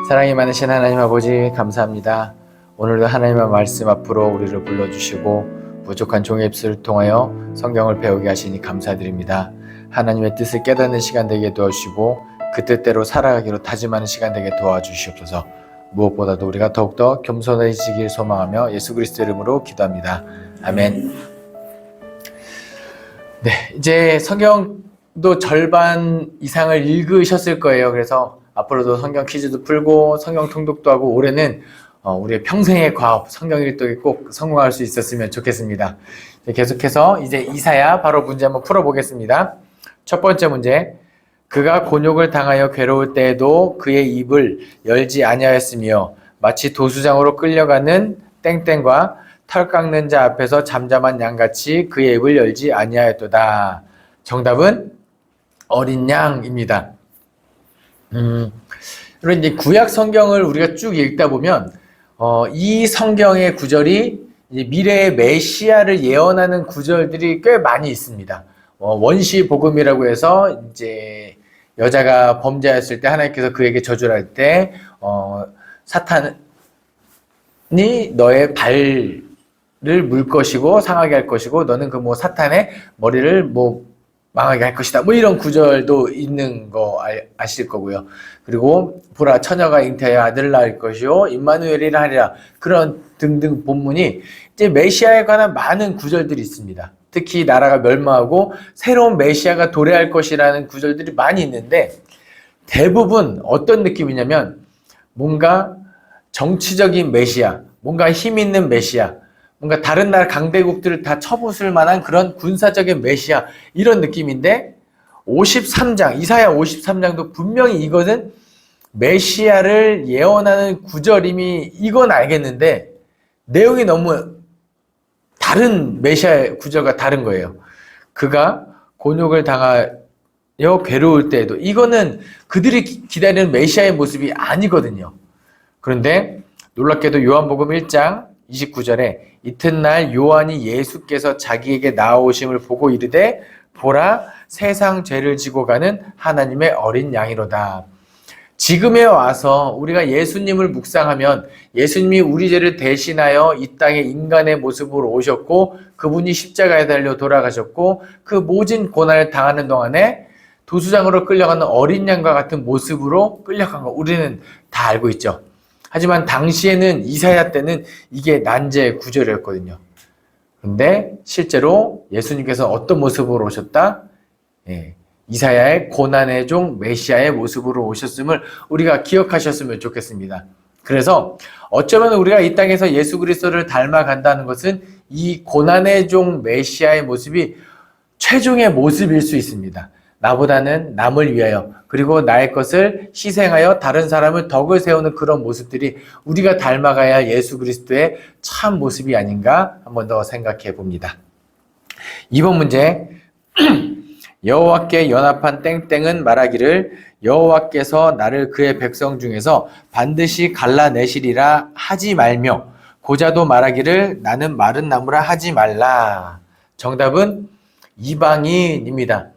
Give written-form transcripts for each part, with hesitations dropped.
사랑이 많으신 하나님 아버지 감사합니다. 오늘도 하나님의 말씀 앞으로 우리를 불러주시고 부족한 종의 입술을 통하여 성경을 배우게 하시니 감사드립니다. 하나님의 뜻을 깨닫는 시간 되게 도와주시고 그 뜻대로 살아가기로 다짐하는 시간 되게 도와주시옵소서. 무엇보다도 우리가 더욱더 겸손해지길 소망하며 예수 그리스도 이름으로 기도합니다. 아멘. 네, 이제 성경도 절반 이상을 읽으셨을 거예요. 그래서 앞으로도 성경 퀴즈도 풀고 성경 통독도 하고 올해는 우리의 평생의 과업 성경 일독이 꼭 성공할 수 있었으면 좋겠습니다. 계속해서 이제 이사야 바로 문제 한번 풀어보겠습니다. 첫 번째 문제, 그가 곤욕을 당하여 괴로울 때에도 그의 입을 열지 아니하였으며 마치 도수장으로 끌려가는 땡땡과 털 깎는 자 앞에서 잠잠한 양같이 그의 입을 열지 아니하였도다. 정답은 어린 양입니다. 그리고 이제 구약 성경을 우리가 쭉 읽다 보면 이 성경의 구절이 이제 미래의 메시아를 예언하는 구절들이 꽤 많이 있습니다. 원시 복음이라고 해서 이제 여자가 범죄했을 때 하나님께서 그에게 저주를 할 때 사탄이 너의 발을 물 것이고 상하게 할 것이고 너는 그 사탄의 머리를 망하게 할 것이다. 이런 구절도 있는 거 아실 거고요. 그리고 보라 처녀가 잉태하여 아들을 낳을 것이요 임마누엘이라 하리라. 그런 등등 본문이 이제 메시아에 관한 많은 구절들이 있습니다. 특히 나라가 멸망하고 새로운 메시아가 도래할 것이라는 구절들이 많이 있는데 대부분 어떤 느낌이냐면 뭔가 정치적인 메시아, 뭔가 힘 있는 메시아, 뭔가 다른 나라 강대국들을 다 쳐부술 만한 그런 군사적인 메시아 이런 느낌인데 53장, 이사야 53장도 분명히 이것은 메시아를 예언하는 구절임이 이건 알겠는데 내용이 너무 다른 메시아의 구절과 다른 거예요. 그가 곤욕을 당하여 괴로울 때에도 이거는 그들이 기다리는 메시아의 모습이 아니거든요. 그런데 놀랍게도 요한복음 1장 29절에 이튿날 요한이 예수께서 자기에게 나오심을 보고 이르되 보라 세상 죄를 지고 가는 하나님의 어린 양이로다. 지금에 와서 우리가 예수님을 묵상하면 예수님이 우리 죄를 대신하여 이 땅에 인간의 모습으로 오셨고 그분이 십자가에 달려 돌아가셨고 그 모진 고난을 당하는 동안에 도수장으로 끌려가는 어린 양과 같은 모습으로 끌려간 거 우리는 다 알고 있죠. 하지만 당시에는 이사야 때는 이게 난제의 구절이었거든요. 그런데 실제로 예수님께서 어떤 모습으로 오셨다? 이사야의 고난의 종 메시아의 모습으로 오셨음을 우리가 기억하셨으면 좋겠습니다. 그래서 어쩌면 우리가 이 땅에서 예수 그리스도를 닮아간다는 것은 이 고난의 종 메시아의 모습이 최종의 모습일 수 있습니다. 나보다는 남을 위하여 그리고 나의 것을 희생하여 다른 사람을 덕을 세우는 그런 모습들이 우리가 닮아가야 할 예수 그리스도의 참 모습이 아닌가 한번 더 생각해 봅니다. 2번 문제, 여호와께 연합한 땡땡은 말하기를 여호와께서 나를 그의 백성 중에서 반드시 갈라내시리라 하지 말며 고자도 말하기를 나는 마른 나무라 하지 말라. 정답은 이방인입니다.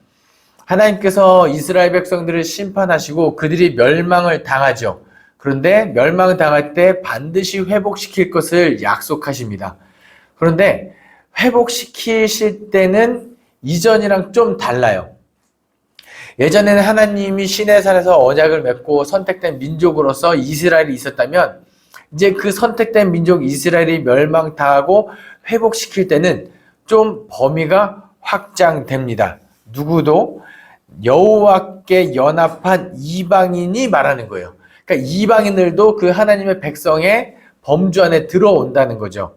하나님께서 이스라엘 백성들을 심판하시고 그들이 멸망을 당하죠. 그런데 멸망을 당할 때 반드시 회복시킬 것을 약속하십니다. 그런데 회복시키실 때는 이전이랑 좀 달라요. 예전에는 하나님이 시내산에서 언약을 맺고 선택된 민족으로서 이스라엘이 있었다면 이제 그 선택된 민족 이스라엘이 멸망당하고 회복시킬 때는 좀 범위가 확장됩니다. 누구도 여호와께 연합한 이방인이 말하는 거예요. 그러니까 이방인들도 그 하나님의 백성의 범주 안에 들어온다는 거죠.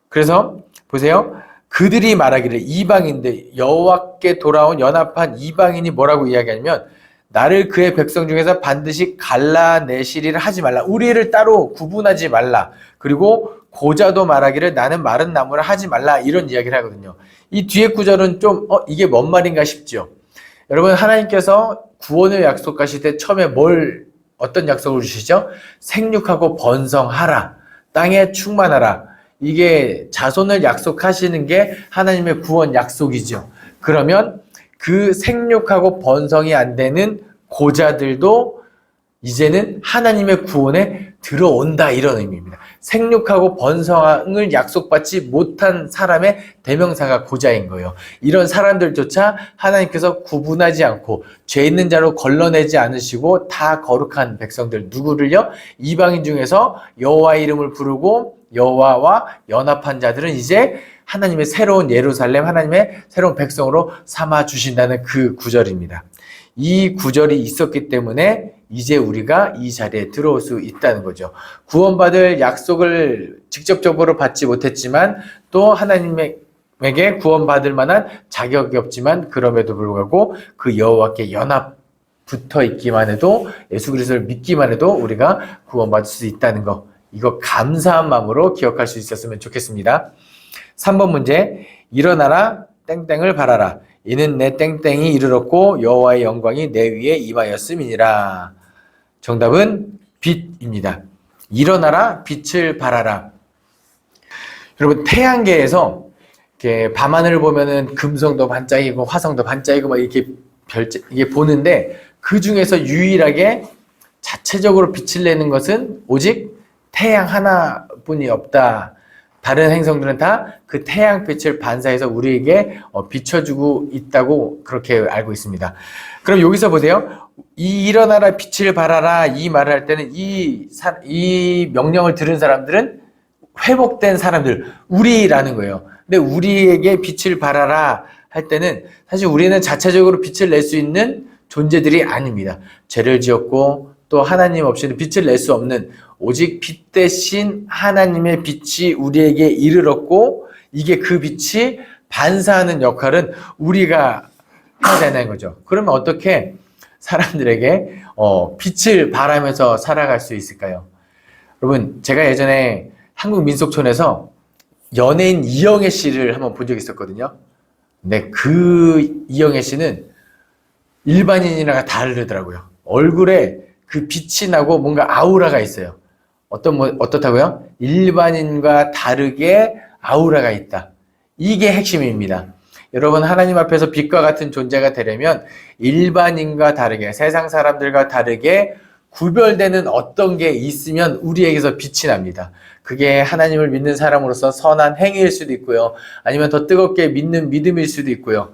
그래서 보세요. 그들이 말하기를 이방인들, 여호와께 돌아온 연합한 이방인이 뭐라고 이야기하냐면 나를 그의 백성 중에서 반드시 갈라내시리라 하지 말라. 우리를 따로 구분하지 말라. 그리고 고자도 말하기를 나는 마른 나무라 하지 말라. 이런 이야기를 하거든요. 이 뒤에 구절은 좀 이게 뭔 말인가 싶죠. 여러분 하나님께서 구원을 약속하실 때 처음에 어떤 약속을 주시죠? 생육하고 번성하라. 땅에 충만하라. 이게 자손을 약속하시는 게 하나님의 구원 약속이죠. 그러면 그 생육하고 번성이 안 되는 고자들도 이제는 하나님의 구원에 들어온다 이런 의미입니다. 생육하고 번성을 약속받지 못한 사람의 대명사가 고자인 거예요. 이런 사람들조차 하나님께서 구분하지 않고 죄 있는 자로 걸러내지 않으시고 다 거룩한 백성들 누구를요? 이방인 중에서 여호와의 이름을 부르고 여호와와 연합한 자들은 이제 하나님의 새로운 예루살렘, 하나님의 새로운 백성으로 삼아 주신다는 그 구절입니다. 이 구절이 있었기 때문에 이제 우리가 이 자리에 들어올 수 있다는 거죠. 구원받을 약속을 직접적으로 받지 못했지만 또 하나님에게 구원받을 만한 자격이 없지만 그럼에도 불구하고 그 여호와께 연합 붙어 있기만 해도 예수 그리스도를 믿기만 해도 우리가 구원받을 수 있다는 거, 이거 감사한 마음으로 기억할 수 있었으면 좋겠습니다. 3번 문제, 일어나라 땡땡을 바라라. 이는 내 땡땡이 이르렀고 여호와의 영광이 내 위에 임하였음이니라. 정답은 빛입니다. 일어나라 빛을 발하라. 여러분 태양계에서 이렇게 밤하늘을 보면은 금성도 반짝이고 화성도 반짝이고 막 이렇게 이게 보는데 그 중에서 유일하게 자체적으로 빛을 내는 것은 오직 태양 하나뿐이 없다. 다른 행성들은 다 그 태양빛을 반사해서 우리에게 비춰주고 있다고 그렇게 알고 있습니다. 그럼 여기서 보세요. 이 일어나라 빛을 발하라 이 말을 할 때는 이 명령을 들은 사람들은 회복된 사람들, 우리라는 거예요. 근데 우리에게 빛을 발하라 할 때는 사실 우리는 자체적으로 빛을 낼 수 있는 존재들이 아닙니다. 죄를 지었고 또 하나님 없이는 빛을 낼 수 없는 오직 빛 대신 하나님의 빛이 우리에게 이르렀고 이게 그 빛이 반사하는 역할은 우리가 해야 되는 거죠. 그러면 어떻게 사람들에게 빛을 발하면서 살아갈 수 있을까요? 여러분 제가 예전에 한국민속촌에서 연예인 이영애 씨를 한번 본 적이 있었거든요. 근데 그 이영애 씨는 일반인이랑 다르더라고요. 얼굴에 그 빛이 나고 뭔가 아우라가 있어요. 어떻다고요? 일반인과 다르게 아우라가 있다. 이게 핵심입니다. 여러분 하나님 앞에서 빛과 같은 존재가 되려면 일반인과 다르게 세상 사람들과 다르게 구별되는 어떤 게 있으면 우리에게서 빛이 납니다. 그게 하나님을 믿는 사람으로서 선한 행위일 수도 있고요. 아니면 더 뜨겁게 믿는 믿음일 수도 있고요.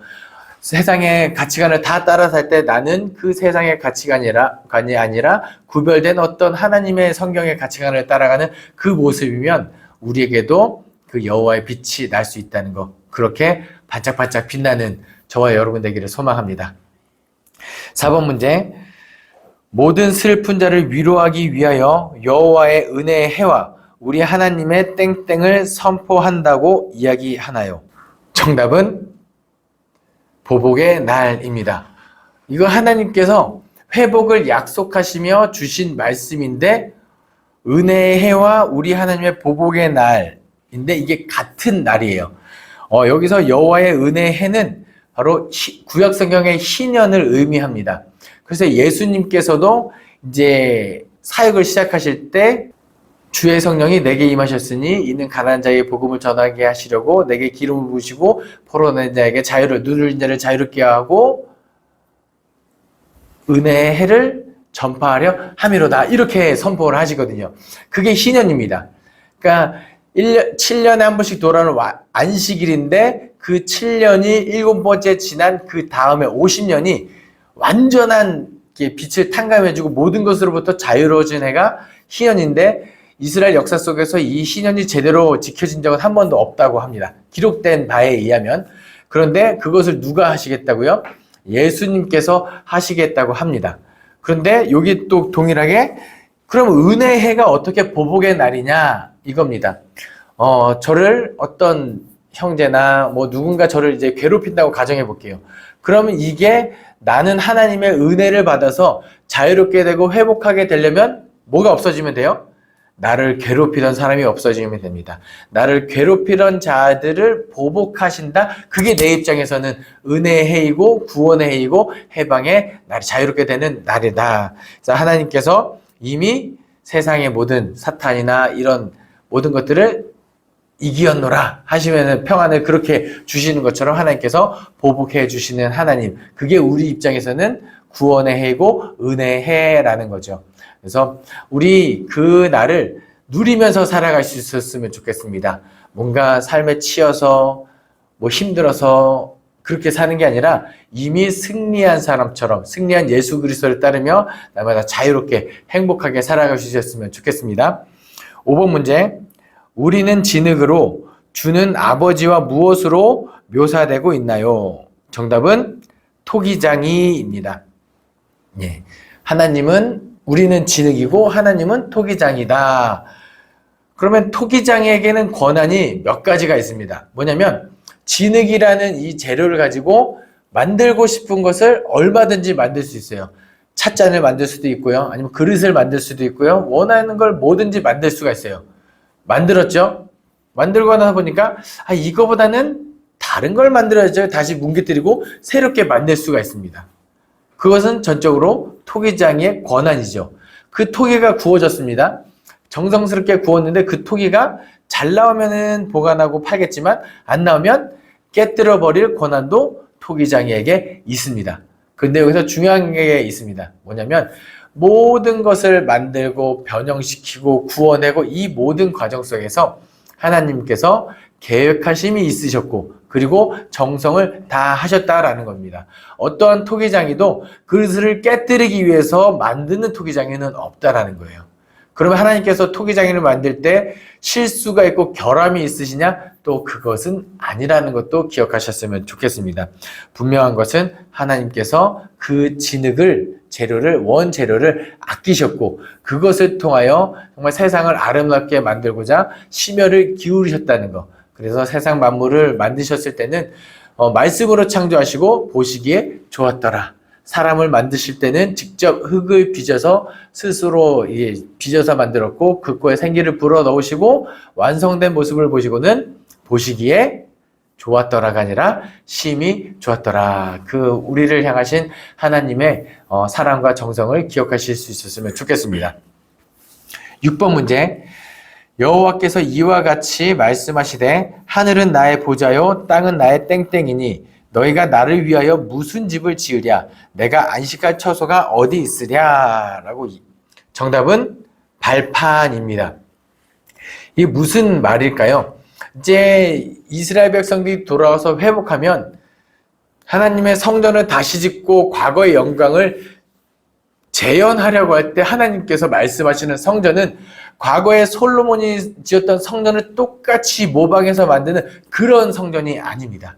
세상의 가치관을 다 따라 살 때 나는 그 세상의 가치관이 아니라 구별된 어떤 하나님의 성경의 가치관을 따라가는 그 모습이면 우리에게도 그 여호와의 빛이 날 수 있다는 거, 그렇게 반짝반짝 빛나는 저와 여러분 되기를 소망합니다. 4번 문제, 모든 슬픈 자를 위로하기 위하여 여호와의 은혜의 해와 우리 하나님의 땡땡을 선포한다고 이야기하나요? 정답은 보복의 날입니다. 이거 하나님께서 회복을 약속하시며 주신 말씀인데 은혜의 해와 우리 하나님의 보복의 날인데 이게 같은 날이에요. 여기서 여호와의 은혜의 해는 바로 구약 성경의 희년을 의미합니다. 그래서 예수님께서도 이제 사역을 시작하실 때 주의 성령이 내게 임하셨으니 이는 가난한 자에게 복음을 전하게 하시려고 내게 기름을 부으시고 포로된 자에게 자유를 누르는 자를 자유롭게 하고 은혜의 해를 전파하려 함이로다 이렇게 선포를 하시거든요. 그게 희년입니다. 그러니까 7년에 한 번씩 돌아오는 안식일인데 그 7년이 7번째 지난 그 다음에 50년이 완전한 빛을 탕감해주고 모든 것으로부터 자유로워진 해가 희년인데 이스라엘 역사 속에서 이 희년이 제대로 지켜진 적은 한 번도 없다고 합니다. 기록된 바에 의하면. 그런데 그것을 누가 하시겠다고요? 예수님께서 하시겠다고 합니다. 그런데 여기 또 동일하게 그럼 은혜의 해가 어떻게 보복의 날이냐 이겁니다. 저를 어떤 형제나 누군가 저를 이제 괴롭힌다고 가정해 볼게요. 그러면 이게 나는 하나님의 은혜를 받아서 자유롭게 되고 회복하게 되려면 뭐가 없어지면 돼요? 나를 괴롭히던 사람이 없어지면 됩니다. 나를 괴롭히던 자들을 보복하신다? 그게 내 입장에서는 은혜의 해이고 구원의 해이고 해방의 날이 자유롭게 되는 날이다. 그래서 하나님께서 이미 세상의 모든 사탄이나 이런 모든 것들을 이기었노라 하시면은 평안을 그렇게 주시는 것처럼 하나님께서 보복해 주시는 하나님. 그게 우리 입장에서는 구원의 해이고 은혜의 해라는 거죠. 그래서 우리 그 날을 누리면서 살아갈 수 있었으면 좋겠습니다. 뭔가 삶에 치여서 뭐 힘들어서 그렇게 사는 게 아니라 이미 승리한 사람처럼 승리한 예수 그리스도를 따르며 날마다 자유롭게 행복하게 살아갈 수 있었으면 좋겠습니다. 5번 문제. 우리는 진흙으로 주는 아버지와 무엇으로 묘사되고 있나요? 정답은 토기장이입니다. 예. 우리는 진흙이고 하나님은 토기장이다. 그러면 토기장에게는 권한이 몇 가지가 있습니다. 뭐냐면 진흙이라는 이 재료를 가지고 만들고 싶은 것을 얼마든지 만들 수 있어요. 찻잔을 만들 수도 있고요. 아니면 그릇을 만들 수도 있고요. 원하는 걸 뭐든지 만들 수가 있어요. 만들었죠? 만들고 나서 보니까 이거보다는 다른 걸 만들어야죠. 다시 뭉개뜨리고 새롭게 만들 수가 있습니다. 그것은 전적으로 토기장의 권한이죠. 그 토기가 구워졌습니다. 정성스럽게 구웠는데 그 토기가 잘 나오면 보관하고 팔겠지만 안 나오면 깨뜨려 버릴 권한도 토기장이에게 있습니다. 근데 여기서 중요한 게 있습니다. 뭐냐면 모든 것을 만들고 변형시키고 구워내고 이 모든 과정 속에서 하나님께서 계획하심이 있으셨고 그리고 정성을 다 하셨다라는 겁니다. 어떠한 토기장이도 그릇을 깨뜨리기 위해서 만드는 토기장이는 없다라는 거예요. 그러면 하나님께서 토기장이를 만들 때 실수가 있고 결함이 있으시냐? 또 그것은 아니라는 것도 기억하셨으면 좋겠습니다. 분명한 것은 하나님께서 그 재료를 원재료를 아끼셨고 그것을 통하여 정말 세상을 아름답게 만들고자 심혈을 기울이셨다는 것. 그래서 세상 만물을 만드셨을 때는 말씀으로 창조하시고 보시기에 좋았더라. 사람을 만드실 때는 직접 흙을 빚어서 스스로 빚어서 만들었고 그 코에 생기를 불어 넣으시고 완성된 모습을 보시고는 보시기에 좋았더라가 아니라 심히 좋았더라. 우리를 향하신 하나님의 사랑과 정성을 기억하실 수 있었으면 좋겠습니다. 6번 문제. 여호와께서 이와 같이 말씀하시되 하늘은 나의 보좌요 땅은 나의 땡땡이니 너희가 나를 위하여 무슨 집을 지으랴? 내가 안식할 처소가 어디 있으랴? 라고. 정답은 발판입니다. 이게 무슨 말일까요? 이제 이스라엘 백성들이 돌아와서 회복하면 하나님의 성전을 다시 짓고 과거의 영광을 재현하려고 할 때 하나님께서 말씀하시는 성전은 과거에 솔로몬이 지었던 성전을 똑같이 모방해서 만드는 그런 성전이 아닙니다.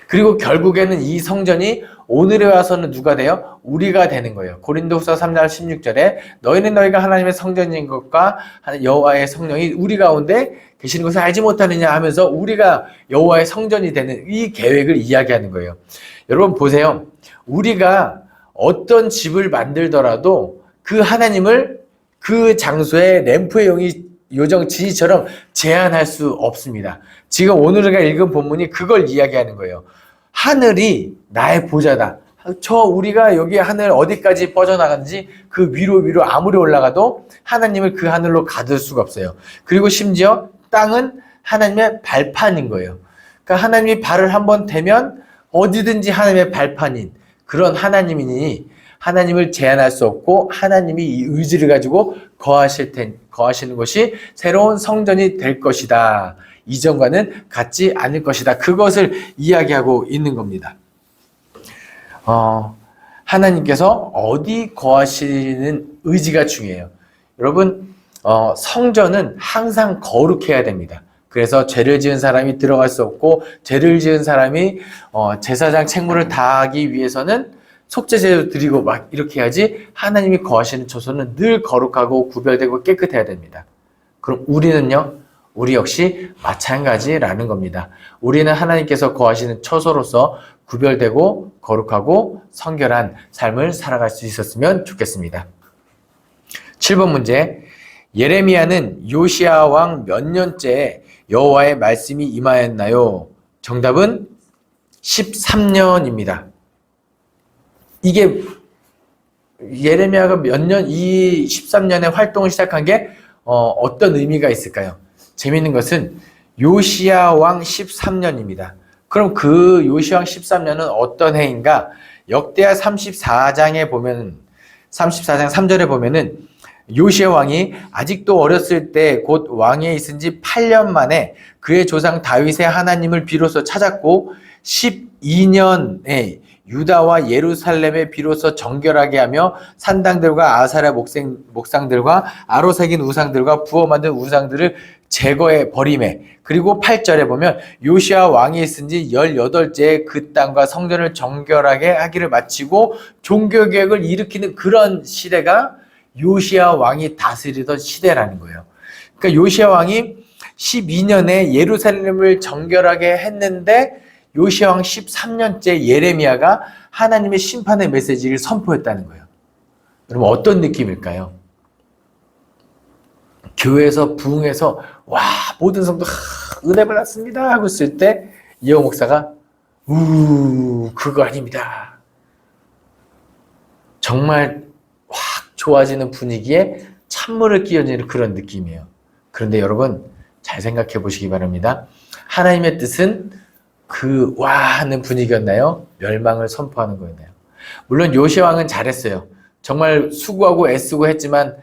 그리고 결국에는 이 성전이 오늘에 와서는 누가 돼요? 우리가 되는 거예요. 고린도후서 3장 16절에 너희는 너희가 하나님의 성전인 것과 여호와의 성령이 우리 가운데 계시는 것을 알지 못하느냐 하면서 우리가 여호와의 성전이 되는 이 계획을 이야기하는 거예요. 여러분 보세요. 우리가 어떤 집을 만들더라도 그 하나님을 그 장소에 램프의 요정 지지처럼 제한할 수 없습니다. 지금 오늘 우리가 읽은 본문이 그걸 이야기하는 거예요. 하늘이 나의 보좌다. 우리가 여기 하늘 어디까지 뻗어나가는지 그 위로 아무리 올라가도 하나님을 그 하늘로 가둘 수가 없어요. 그리고 심지어 땅은 하나님의 발판인 거예요. 그러니까 하나님이 발을 한번 대면 어디든지 하나님의 발판인 그런 하나님이니 하나님을 제한할 수 없고 하나님이 이 의지를 가지고 거하시는 것이 새로운 성전이 될 것이다. 이전과는 같지 않을 것이다. 그것을 이야기하고 있는 겁니다. 하나님께서 어디 거하시는 의지가 중요해요. 여러분, 성전은 항상 거룩해야 됩니다. 그래서 죄를 지은 사람이 들어갈 수 없고 죄를 지은 사람이 제사장 책무를 다하기 위해서는 속죄제도 드리고 막 이렇게 해야지 하나님이 거하시는 처소는 늘 거룩하고 구별되고 깨끗해야 됩니다. 그럼 우리는요? 우리 역시 마찬가지라는 겁니다. 우리는 하나님께서 거하시는 처소로서 구별되고 거룩하고 성결한 삶을 살아갈 수 있었으면 좋겠습니다. 7번 문제. 예레미야는 요시야 왕 몇 년째에 여호와의 말씀이 임하였나요? 정답은 13년입니다. 이게 예레미야가 이 13년에 활동을 시작한 게 어떤 의미가 있을까요? 재미있는 것은 요시야 왕 13년입니다. 그럼 그 요시야 왕 13년은 어떤 해인가? 역대하 34장에 보면 34장 3절에 보면은 요시야 왕이 아직도 어렸을 때 곧 왕위에 있은 지 8년 만에 그의 조상 다윗의 하나님을 비로소 찾았고 12년에 유다와 예루살렘에 비로소 정결하게 하며 산당들과 아사랴 목상들과 아로 새긴 우상들과 부어 만든 우상들을 제거해 버림에. 그리고 8절에 보면 요시야 왕이 있은 지 18제에 그 땅과 성전을 정결하게 하기를 마치고 종교개혁을 일으키는 그런 시대가 요시야 왕이 다스리던 시대라는 거예요. 그러니까 요시야 왕이 12년에 예루살렘을 정결하게 했는데 요시야 왕 13년째 예레미야가 하나님의 심판의 메시지를 선포했다는 거예요. 여러분 어떤 느낌일까요? 교회에서 부흥해서 와 모든 성도 은혜 받았습니다 하고 있을 때 이호 목사가 그거 아닙니다. 정말 확 좋아지는 분위기에 찬물을 끼얹는 그런 느낌이에요. 그런데 여러분 잘 생각해 보시기 바랍니다. 하나님의 뜻은 그 와 하는 분위기였나요? 멸망을 선포하는 거였나요? 물론 요시야 왕은 잘했어요. 정말 수고하고 애쓰고 했지만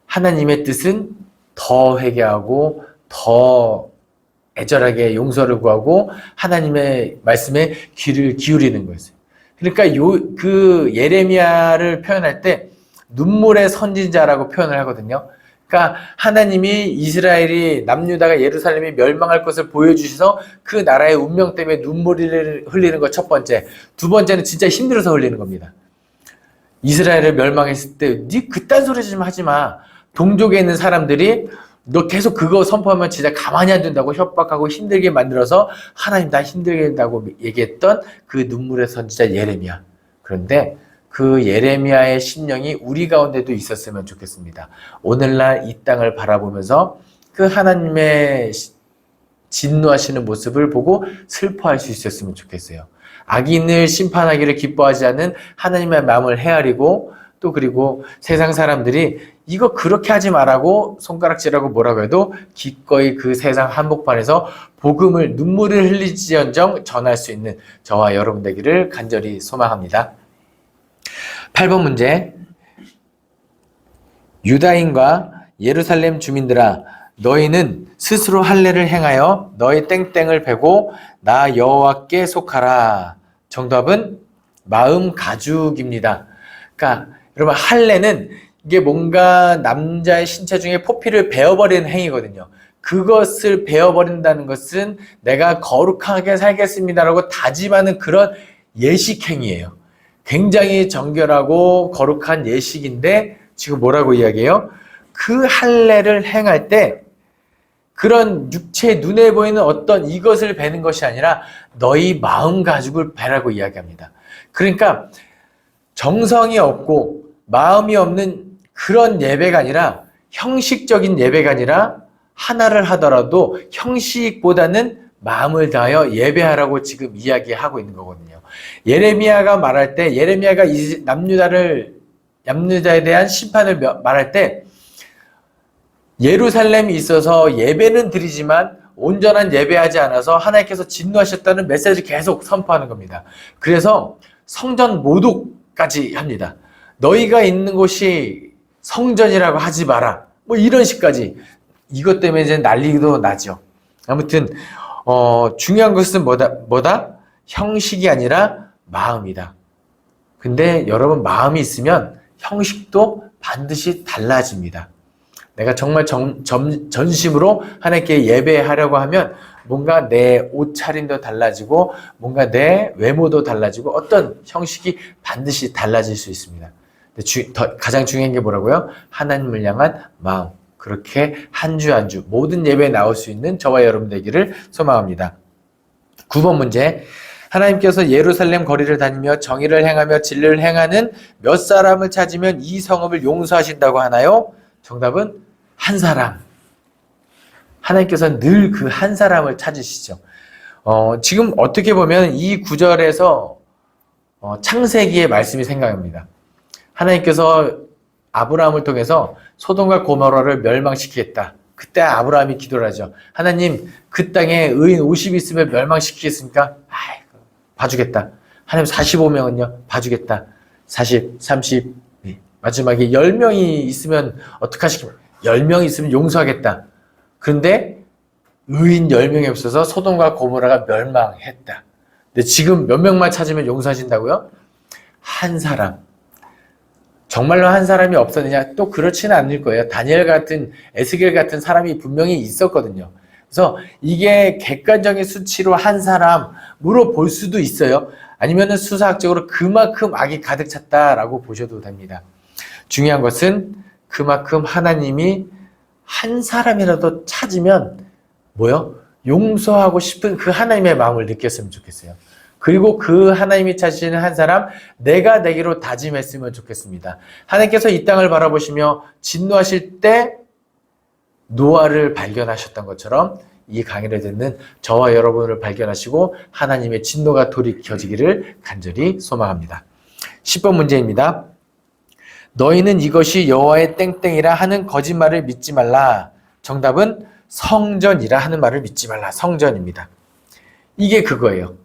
하나님의 뜻은 더 회개하고 더 애절하게 용서를 구하고 하나님의 말씀에 귀를 기울이는 거였어요. 그러니까 그 예레미야를 표현할 때 눈물의 선지자라고 표현을 하거든요. 그러니까 하나님이 이스라엘이 남유다가 예루살렘이 멸망할 것을 보여주셔서 그 나라의 운명 때문에 눈물을 흘리는 것 첫 번째. 두 번째는 진짜 힘들어서 흘리는 겁니다. 이스라엘을 멸망했을 때 니 그딴 소리 좀 하지 마. 동족에 있는 사람들이 너 계속 그거 선포하면 진짜 가만히 안 둔다고 협박하고 힘들게 만들어서 하나님 나 힘들게 한다고 얘기했던 그 눈물의 선지자 예레미야. 그런데 그 예레미야의 심령이 우리 가운데도 있었으면 좋겠습니다. 오늘날 이 땅을 바라보면서 그 하나님의 진노하시는 모습을 보고 슬퍼할 수 있었으면 좋겠어요. 악인을 심판하기를 기뻐하지 않는 하나님의 마음을 헤아리고 또 그리고 세상 사람들이 이거 그렇게 하지 말라고 손가락질하고 뭐라고 해도 기꺼이 그 세상 한복판에서 복음을 눈물을 흘리지언정 전할 수 있는 저와 여러분 되기를 간절히 소망합니다. 8번 문제. 유다인과 예루살렘 주민들아 너희는 스스로 할례를 행하여 너희 땡땡을 베고 나 여호와께 속하라. 정답은 마음 가죽입니다. 그러니까 여러분 할례는 이게 뭔가 남자의 신체 중에 포피를 베어버리는 행위거든요. 그것을 베어버린다는 것은 내가 거룩하게 살겠습니다라고 다짐하는 그런 예식 행위예요. 굉장히 정결하고 거룩한 예식인데 지금 뭐라고 이야기해요? 그 할례를 행할 때 그런 육체 눈에 보이는 어떤 이것을 베는 것이 아니라 너희 마음 가죽을 베라고 이야기합니다. 그러니까 정성이 없고 마음이 없는 그런 예배가 아니라 형식적인 예배가 아니라 하나를 하더라도 형식보다는 마음을 다하여 예배하라고 지금 이야기하고 있는 거거든요. 예레미야가 말할 때 예레미야가 남유다에 대한 심판을 말할 때 예루살렘이 있어서 예배는 드리지만 온전한 예배하지 않아서 하나님께서 진노하셨다는 메시지를 계속 선포하는 겁니다. 그래서 성전 모독까지 합니다. 너희가 있는 곳이 성전이라고 하지 마라. 뭐 이런 식까지. 이것 때문에 이제 난리도 나죠. 아무튼 중요한 것은 뭐다? 형식이 아니라 마음이다. 근데 여러분 마음이 있으면 형식도 반드시 달라집니다. 내가 정말 전심으로 하나님께 예배하려고 하면 뭔가 내 옷차림도 달라지고 뭔가 내 외모도 달라지고 어떤 형식이 반드시 달라질 수 있습니다. 가장 중요한 게 뭐라고요? 하나님을 향한 마음. 그렇게 한 주 한 주 모든 예배에 나올 수 있는 저와 여러분 되기를 소망합니다. 9번 문제. 하나님께서 예루살렘 거리를 다니며 정의를 행하며 진리를 행하는 몇 사람을 찾으면 이 성읍을 용서하신다고 하나요? 정답은 한 사람. 하나님께서는 늘 그 한 사람을 찾으시죠. 지금 어떻게 보면 이 구절에서 창세기의 말씀이 생각납니다. 하나님께서 아브라함을 통해서 소돔과 고모라를 멸망시키겠다. 그때 아브라함이 기도를 하죠. 하나님 그 땅에 의인 50 있으면 멸망시키겠습니까? 봐주겠다. 하나님 45명은요? 봐주겠다. 40, 30 마지막에 10명이 있으면 어떡하시겠냐? 10명이 있으면 용서하겠다. 그런데 의인 10명이 없어서 소돔과 고모라가 멸망했다. 근데 지금 몇 명만 찾으면 용서하신다고요? 한 사람. 정말로 한 사람이 없었느냐? 또 그렇지는 않을 거예요. 다니엘 같은, 에스겔 같은 사람이 분명히 있었거든요. 그래서 이게 객관적인 수치로 한 사람으로 볼 수도 있어요. 아니면은 수사학적으로 그만큼 악이 가득 찼다라고 보셔도 됩니다. 중요한 것은 그만큼 하나님이 한 사람이라도 찾으면 뭐요? 용서하고 싶은 그 하나님의 마음을 느꼈으면 좋겠어요. 그리고 그 하나님이 찾으시는 한 사람, 내가 되기로 다짐했으면 좋겠습니다. 하나님께서 이 땅을 바라보시며 진노하실 때 노아를 발견하셨던 것처럼 이 강의를 듣는 저와 여러분을 발견하시고 하나님의 진노가 돌이켜지기를 간절히 소망합니다. 10번 문제입니다. 너희는 이것이 여호와의 땡땡이라 하는 거짓말을 믿지 말라. 정답은 성전이라 하는 말을 믿지 말라. 성전입니다. 이게 그거예요.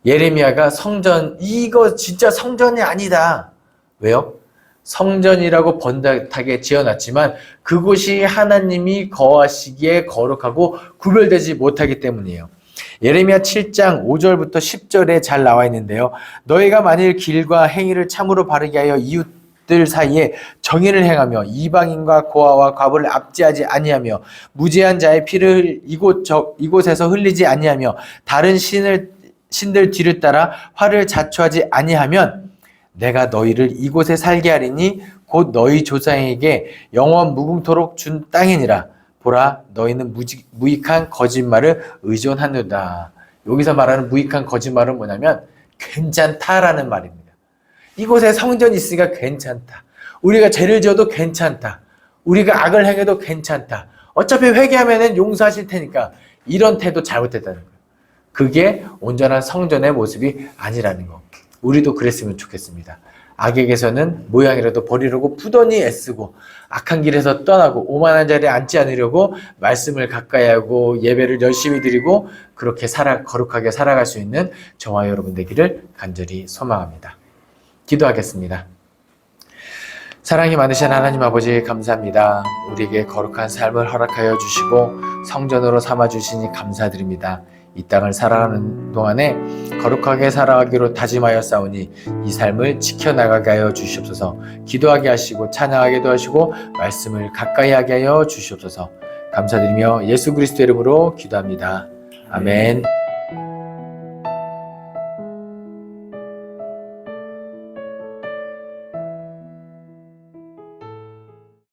예레미야가 성전, 이거 진짜 성전이 아니다. 왜요? 성전이라고 번듯하게 지어놨지만 그곳이 하나님이 거하시기에 거룩하고 구별되지 못하기 때문이에요. 예레미야 7장 5절부터 10절에 잘 나와 있는데요. 너희가 만일 길과 행위를 참으로 바르게 하여 이웃들 사이에 정의를 행하며 이방인과 고아와 과부를 압제하지 아니하며 무죄한 자의 피를 이곳에서 흘리지 아니하며 다른 신들 뒤를 따라 화를 자초하지 아니하면 내가 너희를 이곳에 살게 하리니 곧 너희 조상에게 영원 무궁토록 준 땅이니라. 보라, 너희는 무익한 거짓말을 의존하느라. 여기서 말하는 무익한 거짓말은 뭐냐면 괜찮다라는 말입니다. 이곳에 성전이 있으니까 괜찮다. 우리가 죄를 지어도 괜찮다. 우리가 악을 행해도 괜찮다. 어차피 회개하면 용서하실 테니까. 이런 태도 잘못됐다는 거예요. 그게 온전한 성전의 모습이 아니라는 거. 우리도 그랬으면 좋겠습니다. 악에게서는 모양이라도 버리려고 부단히 애쓰고 악한 길에서 떠나고 오만한 자리에 앉지 않으려고 말씀을 가까이 하고 예배를 열심히 드리고 그렇게 거룩하게 살아갈 수 있는 저와 여러분 되기를 간절히 소망합니다. 기도하겠습니다. 사랑이 많으신 하나님 아버지 감사합니다. 우리에게 거룩한 삶을 허락하여 주시고 성전으로 삼아주시니 감사드립니다. 이 땅을 살아가는 동안에 거룩하게 살아가기로 다짐하여 싸우니 이 삶을 지켜나가게 하여 주시옵소서. 기도하게 하시고 찬양하게도 하시고 말씀을 가까이 하게 하여 주시옵소서. 감사드리며 예수 그리스도의 이름으로 기도합니다. 아멘.